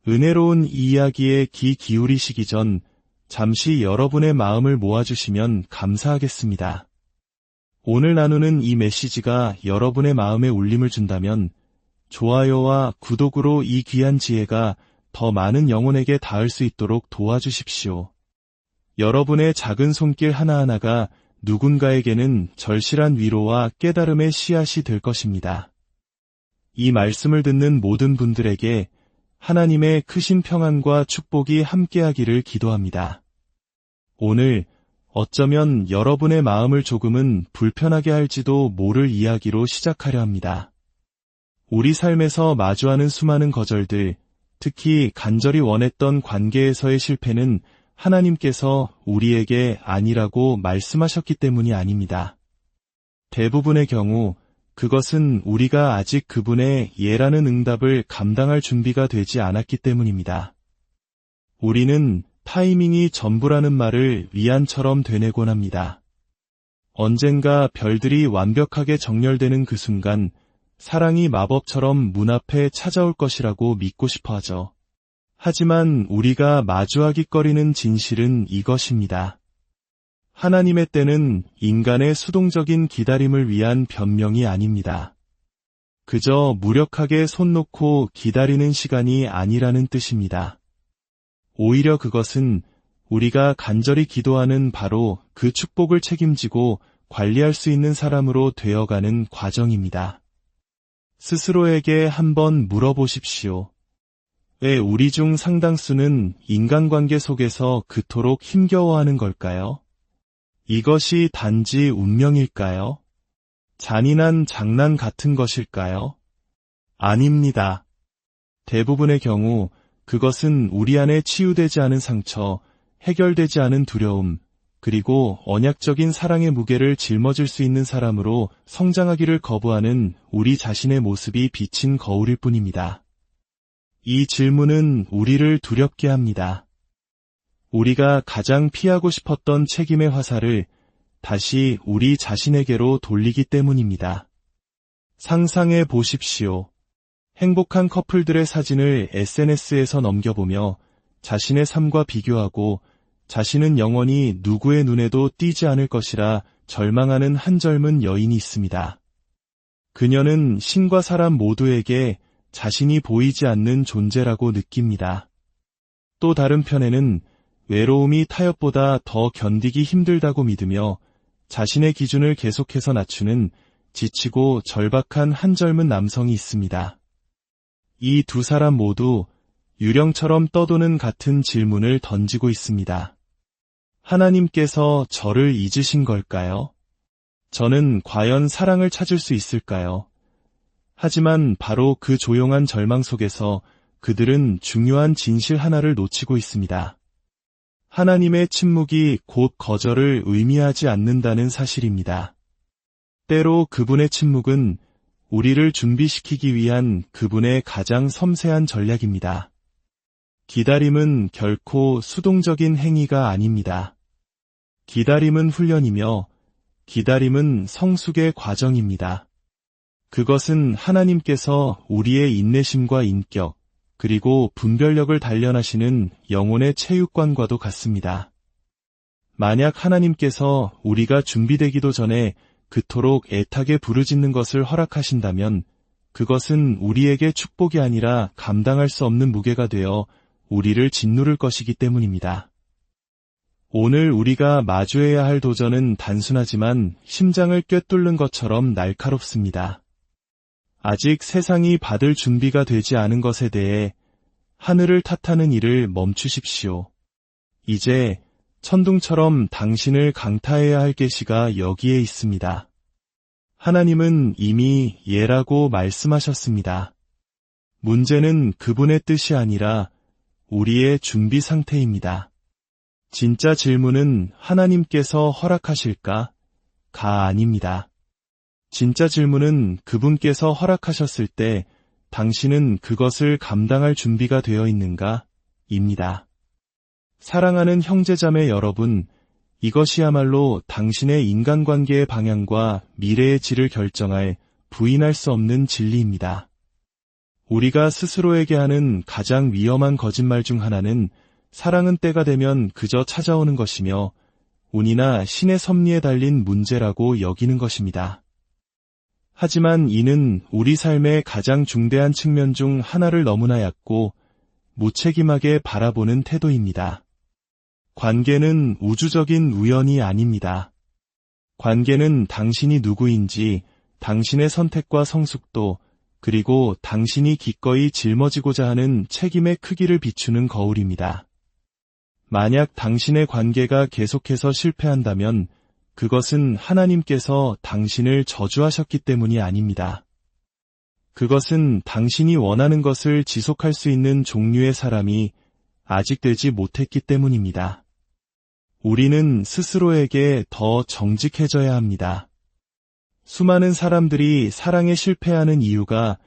은혜로운 이 이야기에 귀 기울이시기 전 잠시 여러분의 마음을 모아주시면 감사하겠습니다. 오늘 나누는 이 메시지가 여러분의 마음에 울림을 준다면 좋아요와 구독으로 이 귀한 지혜가 더 많은 영혼에게 닿을 수 있도록 도와주십시오. 여러분의 작은 손길 하나하나가 누군가에게는 절실한 위로와 깨달음의 씨앗이 될 것입니다. 이 말씀을 듣는 모든 분들에게 하나님의 크신 평안과 축복이 함께하기를 기도합니다. 오늘 어쩌면 여러분의 마음을 조금은 불편하게 할지도 모를 이야기로 시작하려 합니다. 우리 삶에서 마주하는 수많은 거절들, 특히 간절히 원했던 관계에서의 실패는 하나님께서 우리에게 아니라고 말씀하셨기 때문이 아닙니다. 대부분의 경우 그것은 우리가 아직 그분의 예라는 응답을 감당할 준비가 되지 않았기 때문입니다. 우리는 타이밍이 전부라는 말을 위안처럼 되뇌곤 합니다. 언젠가 별들이 완벽하게 정렬되는 그 순간 사랑이 마법처럼 문 앞에 찾아올 것이라고 믿고 싶어 하죠. 하지만 우리가 마주하기꺼리는 진실은 이것입니다. 하나님의 때는 인간의 수동적인 기다림을 위한 변명이 아닙니다. 그저 무력하게 손 놓고 기다리는 시간이 아니라는 뜻입니다. 오히려 그것은 우리가 간절히 기도하는 바로 그 축복을 책임지고 관리할 수 있는 사람으로 되어가는 과정입니다. 스스로에게 한번 물어보십시오. 왜 우리 중 상당수는 인간관계 속에서 그토록 힘겨워하는 걸까요? 이것이 단지 운명일까요? 잔인한 장난 같은 것일까요? 아닙니다. 대부분의 경우 그것은 우리 안에 치유되지 않은 상처, 해결되지 않은 두려움, 그리고 언약적인 사랑의 무게를 짊어질 수 있는 사람으로 성장하기를 거부하는 우리 자신의 모습이 비친 거울일 뿐입니다. 이 질문은 우리를 두렵게 합니다. 우리가 가장 피하고 싶었던 책임의 화살을 다시 우리 자신에게로 돌리기 때문입니다. 상상해 보십시오. 행복한 커플들의 사진을 SNS에서 넘겨보며 자신의 삶과 비교하고 자신은 영원히 누구의 눈에도 띄지 않을 것이라 절망하는 한 젊은 여인이 있습니다. 그녀는 신과 사람 모두에게 자신이 보이지 않는 존재라고 느낍니다. 또 다른 편에는 외로움이 타협보다 더 견디기 힘들다고 믿으며 자신의 기준을 계속해서 낮추는 지치고 절박한 한 젊은 남성이 있습니다. 이 두 사람 모두 유령처럼 떠도는 같은 질문을 던지고 있습니다. 하나님께서 저를 잊으신 걸까요? 저는 과연 사랑을 찾을 수 있을까요? 하지만 바로 그 조용한 절망 속에서 그들은 중요한 진실 하나를 놓치고 있습니다. 하나님의 침묵이 곧 거절을 의미하지 않는다는 사실입니다. 때로 그분의 침묵은 우리를 준비시키기 위한 그분의 가장 섬세한 전략입니다. 기다림은 결코 수동적인 행위가 아닙니다. 기다림은 훈련이며 기다림은 성숙의 과정입니다. 그것은 하나님께서 우리의 인내심과 인격, 그리고 분별력을 단련하시는 영혼의 체육관과도 같습니다. 만약 하나님께서 우리가 준비되기도 전에 그토록 애타게 부르짖는 것을 허락하신다면 그것은 우리에게 축복이 아니라 감당할 수 없는 무게가 되어 우리를 짓누를 것이기 때문입니다. 오늘 우리가 마주해야 할 도전은 단순하지만 심장을 꿰뚫는 것처럼 날카롭습니다. 아직 세상이 받을 준비가 되지 않은 것에 대해 하늘을 탓하는 일을 멈추십시오. 이제 천둥처럼 당신을 강타해야 할 계시가 여기에 있습니다. 하나님은 이미 예라고 말씀하셨습니다. 문제는 그분의 뜻이 아니라 우리의 준비 상태입니다. 진짜 질문은 하나님께서 허락하실까? 가 아닙니다. 진짜 질문은 그분께서 허락하셨을 때 당신은 그것을 감당할 준비가 되어 있는가? 입니다. 사랑하는 형제자매 여러분, 이것이야말로 당신의 인간관계의 방향과 미래의 질을 결정할 부인할 수 없는 진리입니다. 우리가 스스로에게 하는 가장 위험한 거짓말 중 하나는 사랑은 때가 되면 그저 찾아오는 것이며 운이나 신의 섭리에 달린 문제라고 여기는 것입니다. 하지만 이는 우리 삶의 가장 중대한 측면 중 하나를 너무나 얕고 무책임하게 바라보는 태도입니다. 관계는 우주적인 우연이 아닙니다. 관계는 당신이 누구인지, 당신의 선택과 성숙도, 그리고 당신이 기꺼이 짊어지고자 하는 책임의 크기를 비추는 거울입니다. 만약 당신의 관계가 계속해서 실패한다면 그것은 하나님께서 당신을 저주하셨기 때문이 아닙니다. 그것은 당신이 원하는 것을 지속할 수 있는 종류의 사람이 아직 되지 못했기 때문입니다. 우리는 스스로에게 더 정직해져야 합니다. 수많은 사람들이 사랑에 실패하는 이유가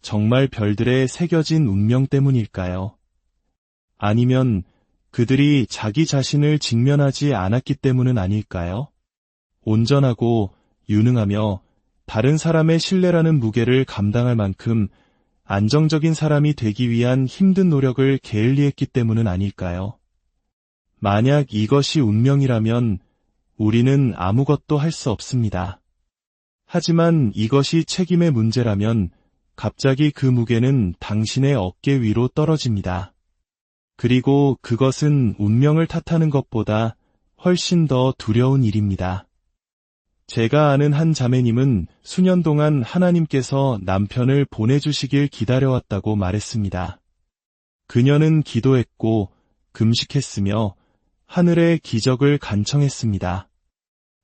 정말 별들에 새겨진 운명 때문일까요? 아니면 그들이 자기 자신을 직면하지 않았기 때문은 아닐까요? 온전하고 유능하며 다른 사람의 신뢰라는 무게를 감당할 만큼 안정적인 사람이 되기 위한 힘든 노력을 게을리했기 때문은 아닐까요? 만약 이것이 운명이라면 우리는 아무것도 할 수 없습니다. 하지만 이것이 책임의 문제라면 갑자기 그 무게는 당신의 어깨 위로 떨어집니다. 그리고 그것은 운명을 탓하는 것보다 훨씬 더 두려운 일입니다. 제가 아는 한 자매님은 수년 동안 하나님께서 남편을 보내주시길 기다려왔다고 말했습니다. 그녀는 기도했고 금식했으며 하늘의 기적을 간청했습니다.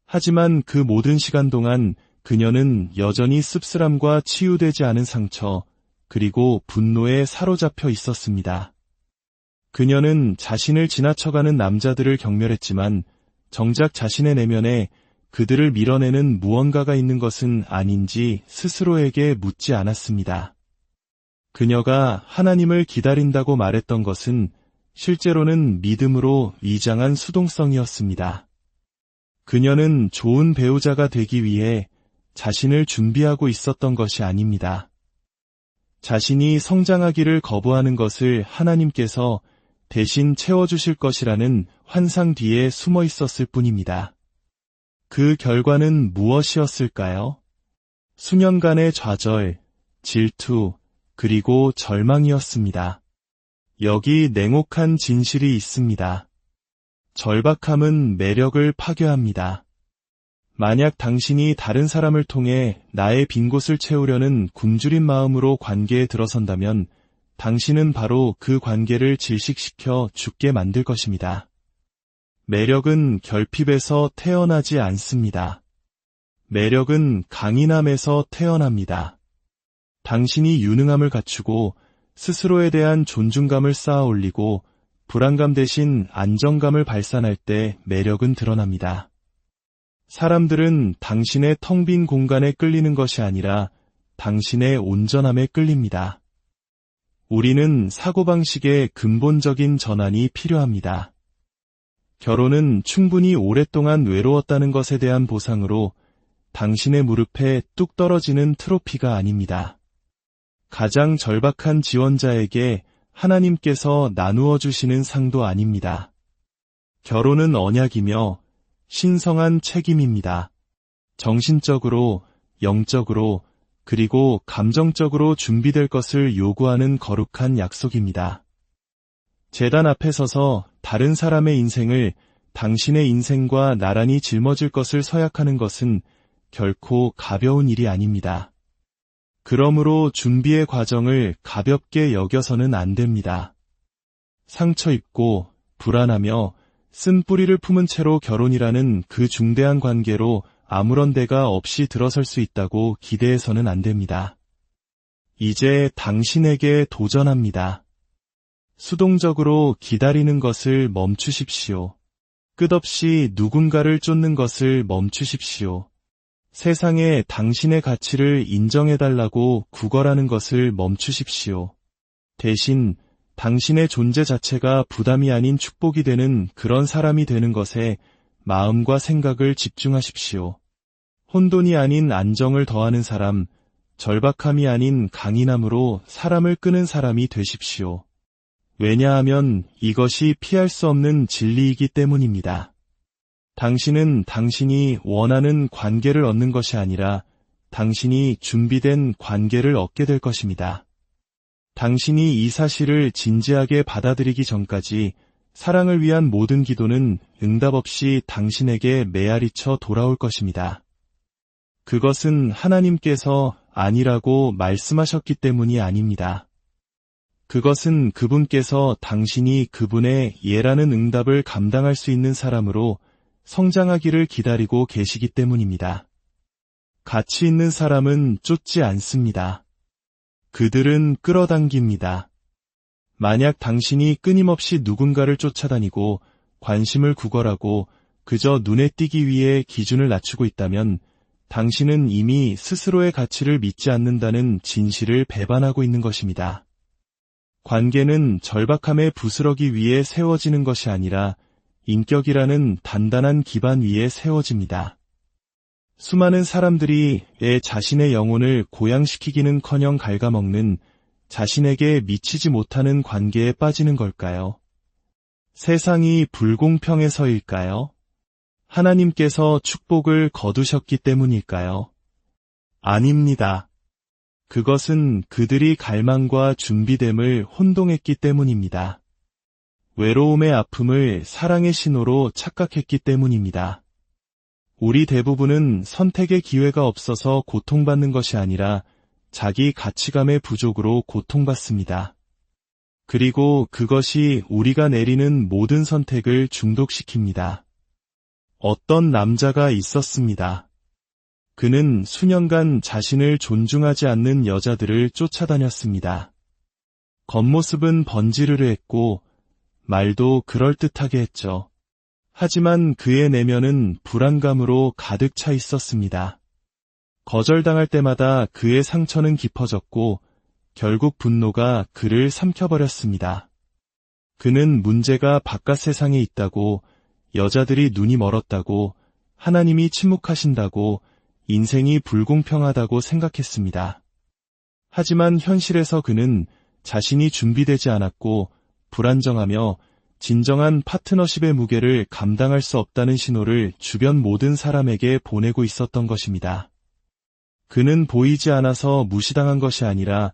하지만 그 모든 시간 동안 그녀는 여전히 씁쓸함과 치유되지 않은 상처, 그리고 분노에 사로잡혀 있었습니다. 그녀는 자신을 지나쳐가는 남자들을 경멸했지만 정작 자신의 내면에 그들을 밀어내는 무언가가 있는 것은 아닌지 스스로에게 묻지 않았습니다. 그녀가 하나님을 기다린다고 말했던 것은 실제로는 믿음으로 위장한 수동성이었습니다. 그녀는 좋은 배우자가 되기 위해 자신을 준비하고 있었던 것이 아닙니다. 자신이 성장하기를 거부하는 것을 하나님께서 대신 채워주실 것이라는 환상 뒤에 숨어 있었을 뿐입니다. 그 결과는 무엇이었을까요? 수년간의 좌절, 질투, 그리고 절망이었습니다. 여기 냉혹한 진실이 있습니다. 절박함은 매력을 파괴합니다. 만약 당신이 다른 사람을 통해 나의 빈 곳을 채우려는 굶주린 마음으로 관계에 들어선다면 당신은 바로 그 관계를 질식시켜 죽게 만들 것입니다. 매력은 결핍에서 태어나지 않습니다. 매력은 강인함에서 태어납니다. 당신이 유능함을 갖추고 스스로에 대한 존중감을 쌓아 올리고 불안감 대신 안정감을 발산할 때 매력은 드러납니다. 사람들은 당신의 텅 빈 공간에 끌리는 것이 아니라 당신의 온전함에 끌립니다. 우리는 사고방식의 근본적인 전환이 필요합니다. 결혼은 충분히 오랫동안 외로웠다는 것에 대한 보상으로 당신의 무릎에 뚝 떨어지는 트로피가 아닙니다. 가장 절박한 지원자에게 하나님께서 나누어 주시는 상도 아닙니다. 결혼은 언약이며 신성한 책임입니다. 정신적으로, 영적으로, 그리고 감정적으로 준비될 것을 요구하는 거룩한 약속입니다. 제단 앞에 서서 다른 사람의 인생을 당신의 인생과 나란히 짊어질 것을 서약하는 것은 결코 가벼운 일이 아닙니다. 그러므로 준비의 과정을 가볍게 여겨서는 안 됩니다. 상처 입고 불안하며 쓴뿌리를 품은 채로 결혼이라는 그 중대한 관계로 아무런 데가 없이 들어설 수 있다고 기대해서는 안 됩니다. 이제 당신에게 도전합니다. 수동적으로 기다리는 것을 멈추십시오. 끝없이 누군가를 쫓는 것을 멈추십시오. 세상에 당신의 가치를 인정해달라고 구걸하는 것을 멈추십시오. 대신 당신의 존재 자체가 부담이 아닌 축복이 되는 그런 사람이 되는 것에 마음과 생각을 집중하십시오. 혼돈이 아닌 안정을 더하는 사람, 절박함이 아닌 강인함으로 사람을 끄는 사람이 되십시오. 왜냐하면 이것이 피할 수 없는 진리이기 때문입니다. 당신은 당신이 원하는 관계를 얻는 것이 아니라 당신이 준비된 관계를 얻게 될 것입니다. 당신이 이 사실을 진지하게 받아들이기 전까지 사랑을 위한 모든 기도는 응답 없이 당신에게 메아리쳐 돌아올 것입니다. 그것은 하나님께서 아니라고 말씀하셨기 때문이 아닙니다. 그것은 그분께서 당신이 그분의 예라는 응답을 감당할 수 있는 사람으로 성장하기를 기다리고 계시기 때문입니다. 가치 있는 사람은 쫓지 않습니다. 그들은 끌어당깁니다. 만약 당신이 끊임없이 누군가를 쫓아다니고 관심을 구걸하고 그저 눈에 띄기 위해 기준을 낮추고 있다면 당신은 이미 스스로의 가치를 믿지 않는다는 진실을 배반하고 있는 것입니다. 관계는 절박함에 부스러기 위해 세워지는 것이 아니라 인격이라는 단단한 기반 위에 세워집니다. 수많은 사람들이 왜 자신의 영혼을 고양시키기는커녕 갉아먹는 자신에게 미치지 못하는 관계에 빠지는 걸까요? 세상이 불공평해서일까요? 하나님께서 축복을 거두셨기 때문일까요? 아닙니다. 그것은 그들이 갈망과 준비됨을 혼동했기 때문입니다. 외로움의 아픔을 사랑의 신호로 착각했기 때문입니다. 우리 대부분은 선택의 기회가 없어서 고통받는 것이 아니라 자기 가치감의 부족으로 고통받습니다. 그리고 그것이 우리가 내리는 모든 선택을 중독시킵니다. 어떤 남자가 있었습니다. 그는 수년간 자신을 존중하지 않는 여자들을 쫓아다녔습니다. 겉모습은 번지르르했고 말도 그럴듯하게 했죠. 하지만 그의 내면은 불안감으로 가득 차 있었습니다. 거절당할 때마다 그의 상처는 깊어졌고 결국 분노가 그를 삼켜버렸습니다. 그는 문제가 바깥 세상에 있다고, 여자들이 눈이 멀었다고, 하나님이 침묵하신다고, 인생이 불공평하다고 생각했습니다. 하지만 현실에서 그는 자신이 준비되지 않았고 불안정하며 진정한 파트너십의 무게를 감당할 수 없다는 신호를 주변 모든 사람에게 보내고 있었던 것입니다. 그는 보이지 않아서 무시당한 것이 아니라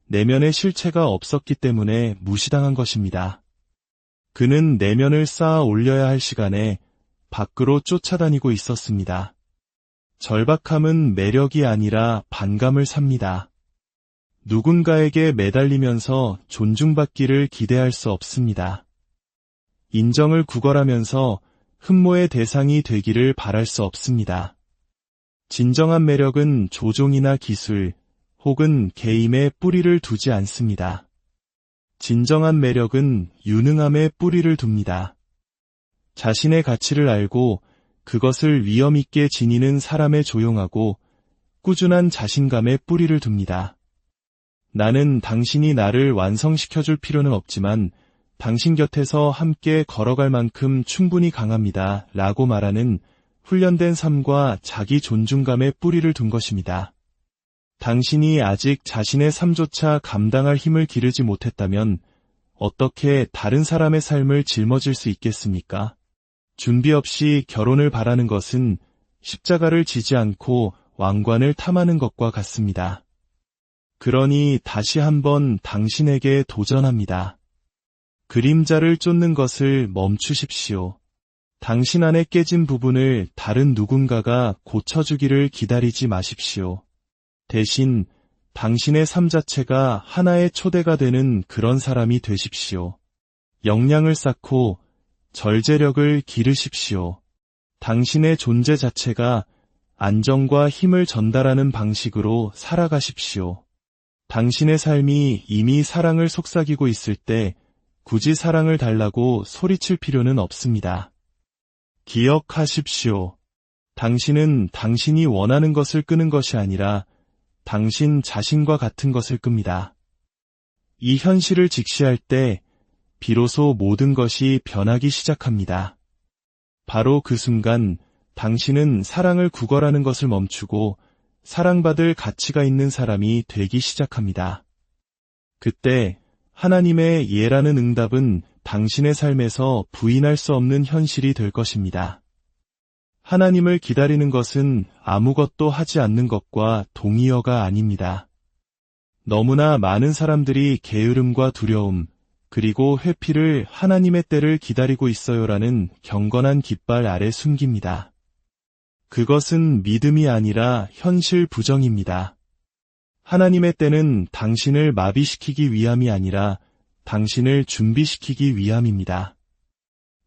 내면의 실체가 없었기 때문에 무시당한 것입니다. 그는 내면을 쌓아 올려야 할 시간에 밖으로 쫓아다니고 있었습니다. 절박함은 매력이 아니라 반감을 삽니다. 누군가에게 매달리면서 존중받기를 기대할 수 없습니다. 인정을 구걸하면서 흠모의 대상이 되기를 바랄 수 없습니다. 진정한 매력은 조종이나 기술 혹은 게임에 뿌리를 두지 않습니다. 진정한 매력은 유능함에 뿌리를 둡니다. 자신의 가치를 알고 그것을 위엄있게 지니는 사람에 조용하고 꾸준한 자신감에 뿌리를 둡니다. 나는 당신이 나를 완성시켜줄 필요는 없지만 당신 곁에서 함께 걸어갈 만큼 충분히 강합니다. 라고 말하는 훈련된 삶과 자기 존중감에 뿌리를 둔 것입니다. 당신이 아직 자신의 삶조차 감당할 힘을 기르지 못했다면 어떻게 다른 사람의 삶을 짊어질 수 있겠습니까? 준비 없이 결혼을 바라는 것은 십자가를 지지 않고 왕관을 탐하는 것과 같습니다. 그러니 다시 한번 당신에게 도전합니다. 그림자를 쫓는 것을 멈추십시오. 당신 안에 깨진 부분을 다른 누군가가 고쳐주기를 기다리지 마십시오. 대신 당신의 삶 자체가 하나의 초대가 되는 그런 사람이 되십시오. 역량을 쌓고 절제력을 기르십시오. 당신의 존재 자체가 안정과 힘을 전달하는 방식으로 살아가십시오. 당신의 삶이 이미 사랑을 속삭이고 있을 때 굳이 사랑을 달라고 소리칠 필요는 없습니다. 기억하십시오. 당신은 당신이 원하는 것을 끄는 것이 아니라 당신 자신과 같은 것을 끕니다. 이 현실을 직시할 때 비로소 모든 것이 변하기 시작합니다. 바로 그 순간 당신은 사랑을 구걸하는 것을 멈추고 사랑받을 가치가 있는 사람이 되기 시작합니다. 그때 하나님의 예라는 응답은 당신의 삶에서 부인할 수 없는 현실이 될 것입니다. 하나님을 기다리는 것은 아무것도 하지 않는 것과 동의어가 아닙니다. 너무나 많은 사람들이 게으름과 두려움, 그리고 회피를 하나님의 때를 기다리고 있어요라는 경건한 깃발 아래 숨깁니다. 그것은 믿음이 아니라 현실 부정입니다. 하나님의 때는 당신을 마비시키기 위함이 아니라 당신을 준비시키기 위함입니다.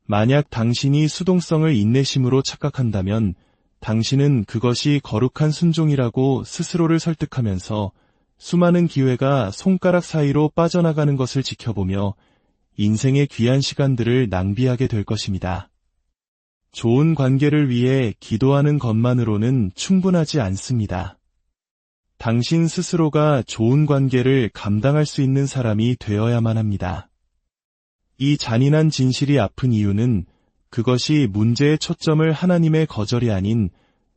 만약 당신이 수동성을 인내심으로 착각한다면 당신은 그것이 거룩한 순종이라고 스스로를 설득하면서 수많은 기회가 손가락 사이로 빠져나가는 것을 지켜보며 인생의 귀한 시간들을 낭비하게 될 것입니다. 좋은 관계를 위해 기도하는 것만으로는 충분하지 않습니다. 당신 스스로가 좋은 관계를 감당할 수 있는 사람이 되어야만 합니다. 이 잔인한 진실이 아픈 이유는 그것이 문제의 초점을 하나님의 거절이 아닌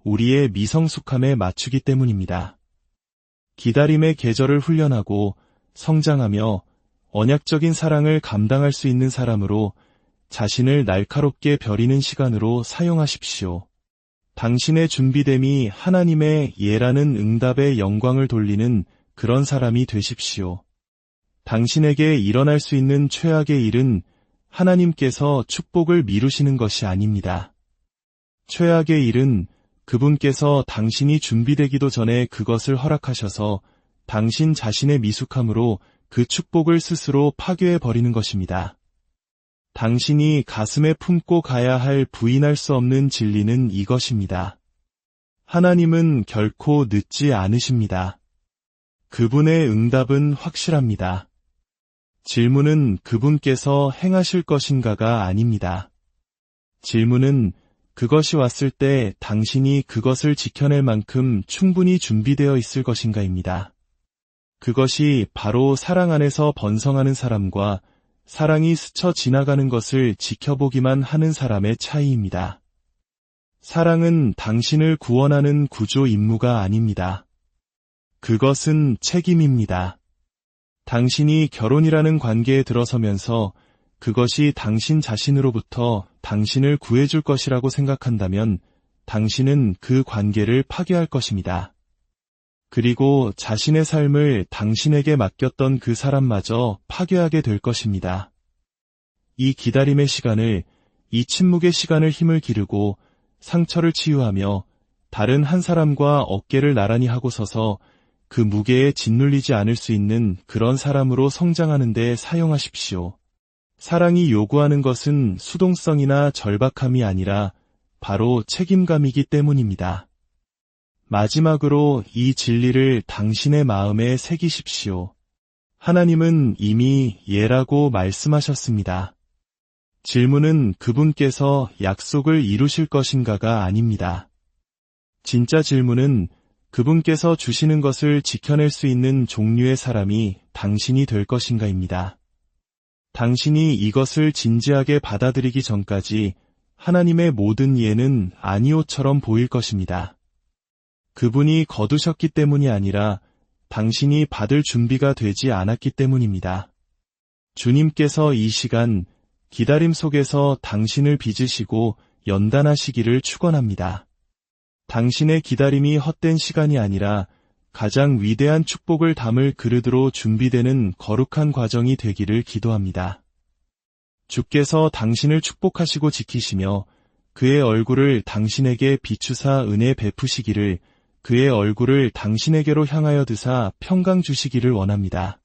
우리의 미성숙함에 맞추기 때문입니다. 기다림의 계절을 훈련하고 성장하며 언약적인 사랑을 감당할 수 있는 사람으로 자신을 날카롭게 벼리는 시간으로 사용하십시오. 당신의 준비됨이 하나님의 예라는 응답에 영광을 돌리는 그런 사람이 되십시오. 당신에게 일어날 수 있는 최악의 일은 하나님께서 축복을 미루시는 것이 아닙니다. 최악의 일은 그분께서 당신이 준비되기도 전에 그것을 허락하셔서 당신 자신의 미숙함으로 그 축복을 스스로 파괴해버리는 것입니다. 당신이 가슴에 품고 가야 할 부인할 수 없는 진리는 이것입니다. 하나님은 결코 늦지 않으십니다. 그분의 응답은 확실합니다. 질문은 그분께서 행하실 것인가가 아닙니다. 질문은 그것이 왔을 때 당신이 그것을 지켜낼 만큼 충분히 준비되어 있을 것인가입니다. 그것이 바로 사랑 안에서 번성하는 사람과 사랑이 스쳐 지나가는 것을 지켜보기만 하는 사람의 차이입니다. 사랑은 당신을 구원하는 구조 임무가 아닙니다. 그것은 책임입니다. 당신이 결혼이라는 관계에 들어서면서 그것이 당신 자신으로부터 당신을 구해줄 것이라고 생각한다면 당신은 그 관계를 파괴할 것입니다. 그리고 자신의 삶을 당신에게 맡겼던 그 사람마저 파괴하게 될 것입니다. 이 기다림의 시간을, 이 침묵의 시간을 힘을 기르고 상처를 치유하며 다른 한 사람과 어깨를 나란히 하고 서서 그 무게에 짓눌리지 않을 수 있는 그런 사람으로 성장하는 데 사용하십시오. 사랑이 요구하는 것은 수동성이나 절박함이 아니라 바로 책임감이기 때문입니다. 마지막으로 이 진리를 당신의 마음에 새기십시오. 하나님은 이미 예라고 말씀하셨습니다. 질문은 그분께서 약속을 이루실 것인가가 아닙니다. 진짜 질문은 그분께서 주시는 것을 지켜낼 수 있는 종류의 사람이 당신이 될 것인가입니다. 당신이 이것을 진지하게 받아들이기 전까지 하나님의 모든 예는 아니오처럼 보일 것입니다. 그분이 거두셨기 때문이 아니라 당신이 받을 준비가 되지 않았기 때문입니다. 주님께서 이 시간, 기다림 속에서 당신을 빚으시고 연단하시기를 축원합니다. 당신의 기다림이 헛된 시간이 아니라 가장 위대한 축복을 담을 그릇으로 준비되는 거룩한 과정이 되기를 기도합니다. 주께서 당신을 축복하시고 지키시며 그의 얼굴을 당신에게 비추사 은혜 베푸시기를, 그의 얼굴을 당신에게로 향하여 드사 평강 주시기를 원합니다.